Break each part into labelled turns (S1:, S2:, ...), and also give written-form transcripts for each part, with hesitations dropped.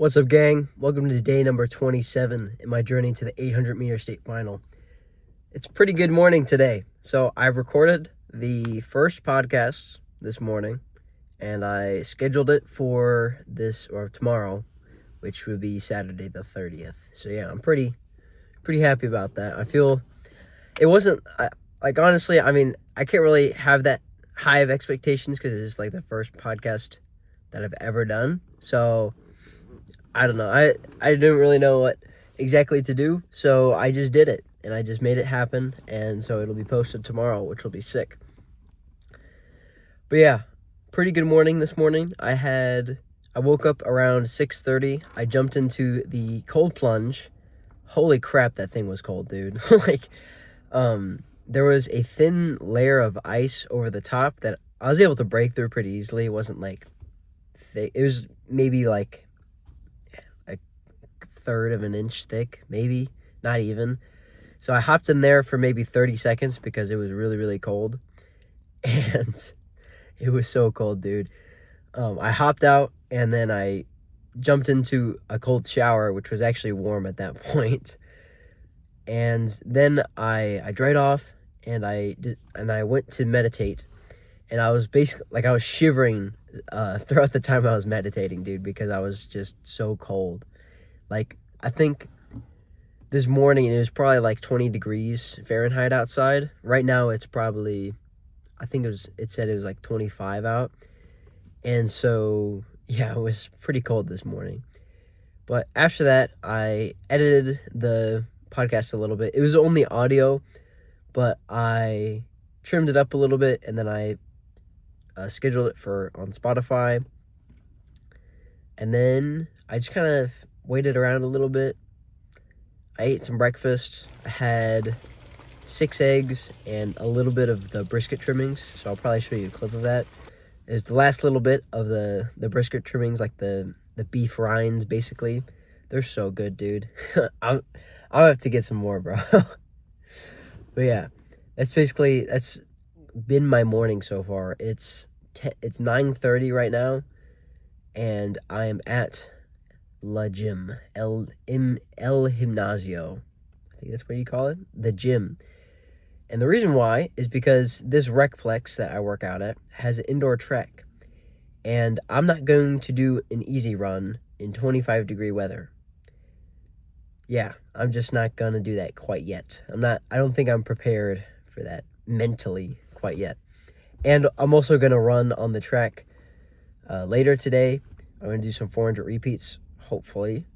S1: What's up, gang? Welcome to day number 27 in my journey to the 800-meter state final. It's a pretty good morning today. So I've recorded the first podcast this morning, and I scheduled it for tomorrow, which would be Saturday the 30th. So yeah, I'm pretty happy about that. I feel it wasn't honestly, I can't really have that high of expectations because it's like the first podcast that I've ever done. So I don't know. I didn't really know what exactly to do, so I just did it, and I just made it happen, and so it'll be posted tomorrow, which will be sick. But yeah, pretty good morning this morning. I woke up around 6:30. I jumped into the cold plunge. Holy crap, that thing was cold, dude. There was a thin layer of ice over the top that I was able to break through pretty easily. It wasn't like thick. It was maybe like third of an inch thick, maybe, not even. So I hopped in there for maybe 30 seconds because it was really cold, and it was so cold, dude. I hopped out, and then I jumped into a cold shower, which was actually warm at that point. And then I dried off, and I went to meditate, and I was basically I was shivering throughout the time I was meditating, dude, because I was just so cold. I think this morning it was probably like 20 degrees Fahrenheit outside. Right now it's probably, it said it was like 25 out. And so, yeah, it was pretty cold this morning. But after that, I edited the podcast a little bit. It was only audio, but I trimmed it up a little bit, and then I scheduled it on Spotify. And then I just kind of waited around a little bit. I ate some breakfast. I had 6 eggs and a little bit of the brisket trimmings, so I'll probably show you a clip of that. It was the last little bit of the brisket trimmings, like the beef rinds, basically. They're so good, dude. I'll have to get some more, bro. But yeah, that's been my morning so far. It's 9:30 right now, and I am at La Gym, El Gimnasio. I think that's what you call it, the gym. And the reason why is because this Recplex that I work out at has an indoor track, and I'm not going to do an easy run in 25-degree weather. Yeah, I'm just not gonna do that quite yet. I don't think I'm prepared for that mentally quite yet. And I'm also gonna run on the track later today. I'm gonna do some 400 repeats, hopefully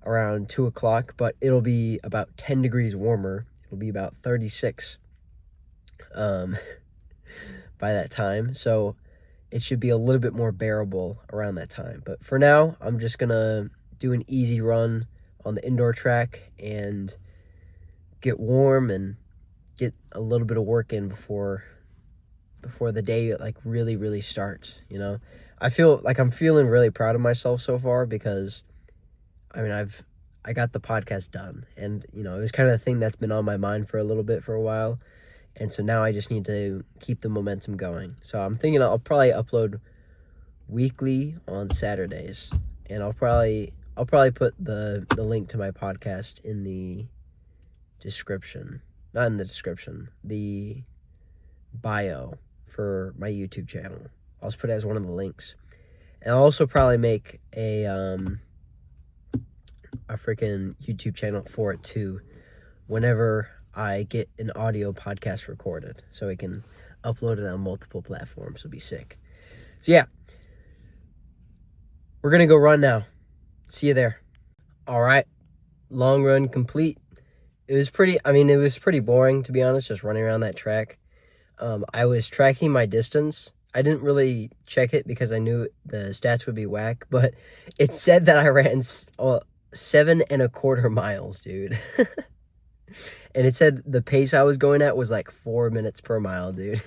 S1: around 2 o'clock, but it'll be about 10 degrees warmer. It'll be about 36 by that time, so it should be a little bit more bearable around that time. But for now, I'm just gonna do an easy run on the indoor track and get warm and get a little bit of work in before the day really starts, you know. I'm feeling really proud of myself so far because I got the podcast done, and you know, it was kind of the thing that's been on my mind for a while, and so now I just need to keep the momentum going. So I'm thinking I'll probably upload weekly on Saturdays, and I'll probably put the link to my podcast in the description. Not in the description, the bio for my YouTube channel. I'll just put it as one of the links. And I'll also probably make a freaking YouTube channel for it too, whenever I get an audio podcast recorded, so I can upload it on multiple platforms. It'll be sick. So yeah, we're gonna go run now. See you there. All right, long run complete. It was pretty boring, to be honest, just running around that track. I was tracking my distance. I didn't really check it because I knew the stats would be whack, but it said that I ran 7.25 miles, dude. And it said the pace I was going at was like 4 minutes per mile, dude.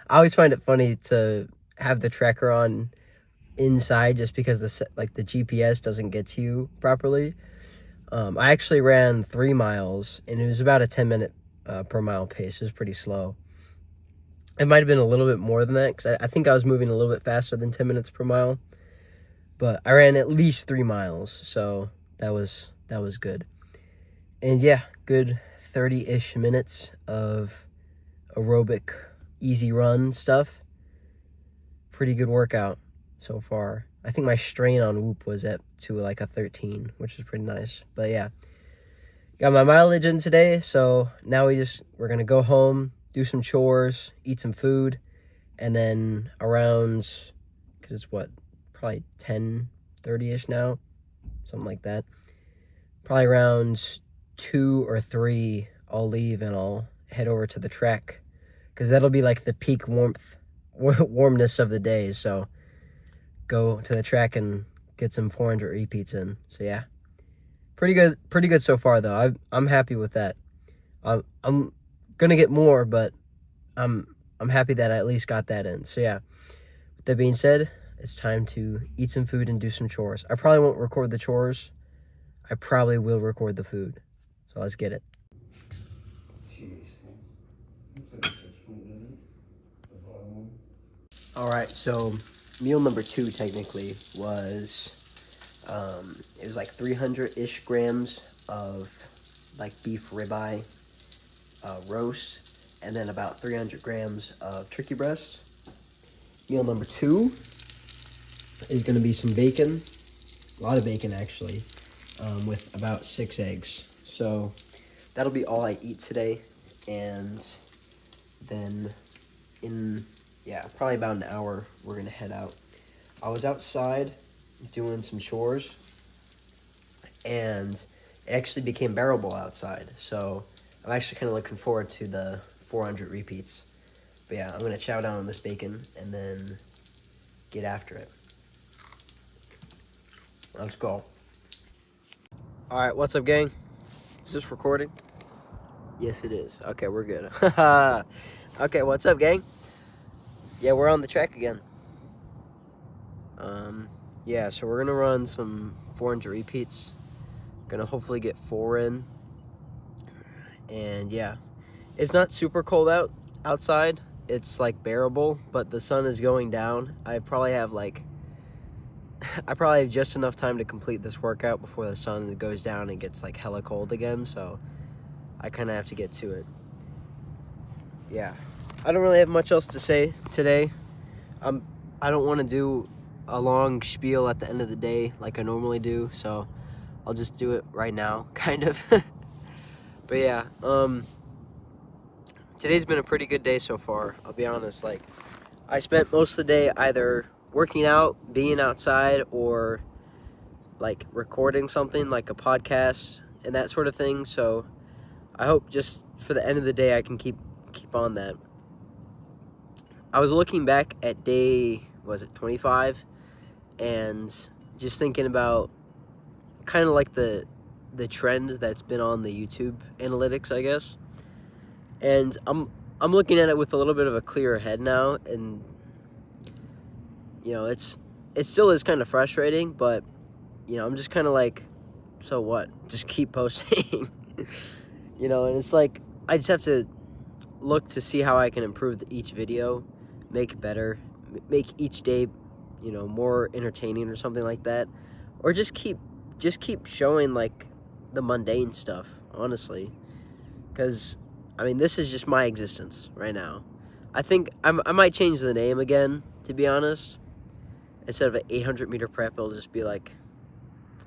S1: I always find it funny to have the tracker on inside just because the GPS doesn't get to you properly. I actually ran 3 miles, and it was about a 10-minute per mile pace. It was pretty slow. It might have been a little bit more than that, because I think I was moving a little bit faster than 10 minutes per mile. but I ran at least 3 miles, so that was good. And yeah, good 30-ish minutes of aerobic easy run stuff. Pretty good workout so far. I think my strain on Whoop was at to like a 13, which is pretty nice. But yeah, got my mileage in today, so now we're gonna go home, do some chores, eat some food, and then around, because it's what, probably 10:30ish now, something like that. Probably around 2 or 3, I'll leave and I'll head over to the track, because that'll be like the peak warmness of the day. So go to the track and get some 400 repeats in. So yeah, pretty good so far though. I'm happy with that. I'm gonna get more, but I'm happy that I at least got that in. So yeah, with that being said, it's time to eat some food and do some chores. I probably won't record the chores. I probably will record the food. So let's get it. All right, so meal number 2 technically was, it was like 300-ish grams of like beef ribeye roast, and then about 300 grams of turkey breast. Meal number 2 is going to be some bacon, a lot of bacon actually, with about 6 eggs. So that'll be all I eat today, and then probably about an hour, we're gonna head out. I was outside doing some chores, and it actually became bearable outside. So I'm actually kind of looking forward to the 400 repeats. But yeah, I'm gonna chow down on this bacon and then get after it. Let's go. All right, what's up, gang? Is this recording? Yes, it is. Okay, we're good. Okay, what's up, gang? Yeah, we're on the track again. Yeah, so we're gonna run some 400 repeats. Gonna hopefully get 4 in. And yeah, it's not super cold outside. It's like bearable, but the sun is going down. I probably have just enough time to complete this workout before the sun goes down and gets like hella cold again. So I kind of have to get to it. Yeah, I don't really have much else to say today. I don't want to do a long spiel at the end of the day like I normally do, so I'll just do it right now, kind of. But yeah, today's been a pretty good day so far, I'll be honest. Like, I spent most of the day either working out, being outside, or like recording something like a podcast and that sort of thing. So I hope just for the end of the day I can keep on that. I was looking back at day, was it 25, and just thinking about kind of like the trend that's been on the YouTube analytics, I guess. And I'm looking at it with a little bit of a clearer head now, and you know, it still is kind of frustrating, but you know, I'm just kind of like, so what? Just keep posting. You know, and it's like I just have to look to see how I can improve each video, make it better, make each day, you know, more entertaining or something like that, or just keep showing like the mundane stuff, honestly, because I mean, this is just my existence right now. I think I might change the name again, to be honest. Instead of an 800-meter prep, it'll just be like,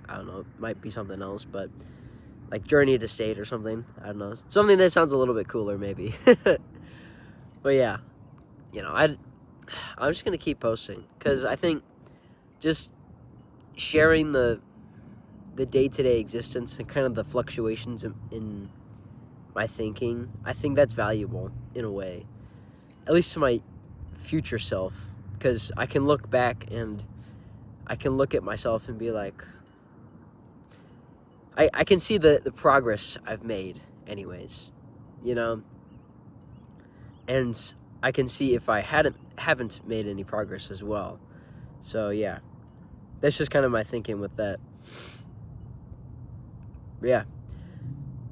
S1: I don't know, it might be something else, but like Journey to State or something. I don't know, something that sounds a little bit cooler maybe. But yeah, you know, I'm just gonna keep posting, because I think just sharing the day-to-day existence and kind of the fluctuations in my thinking, I think that's valuable in a way, at least to my future self, because I can look back and I can look at myself and be like, I can see the progress I've made anyways, you know, and I can see if I haven't made any progress as well. So yeah, that's just kind of my thinking with that. But yeah,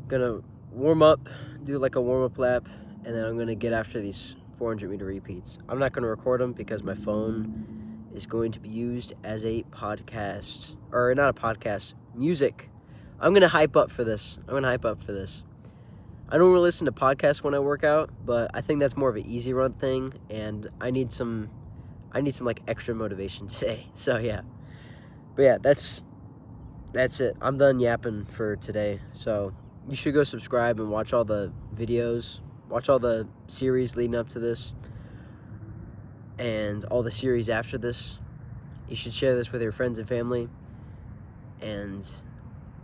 S1: gonna warm up, do like a warm-up lap, and then I'm gonna get after these 400-meter repeats. I'm not gonna record them because my phone is going to be used as a podcast, or not a podcast, music. I'm going to hype up for this. I don't really listen to podcasts when I work out, but I think that's more of an easy run thing, and I need some like extra motivation today. So yeah. But yeah, that's it. I'm done yapping for today. So you should go subscribe and watch all the videos, watch all the series leading up to this, and all the series after this. You should share this with your friends and family. And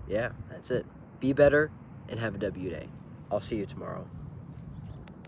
S1: yeah, that's it. Be better and have a W day. I'll see you tomorrow.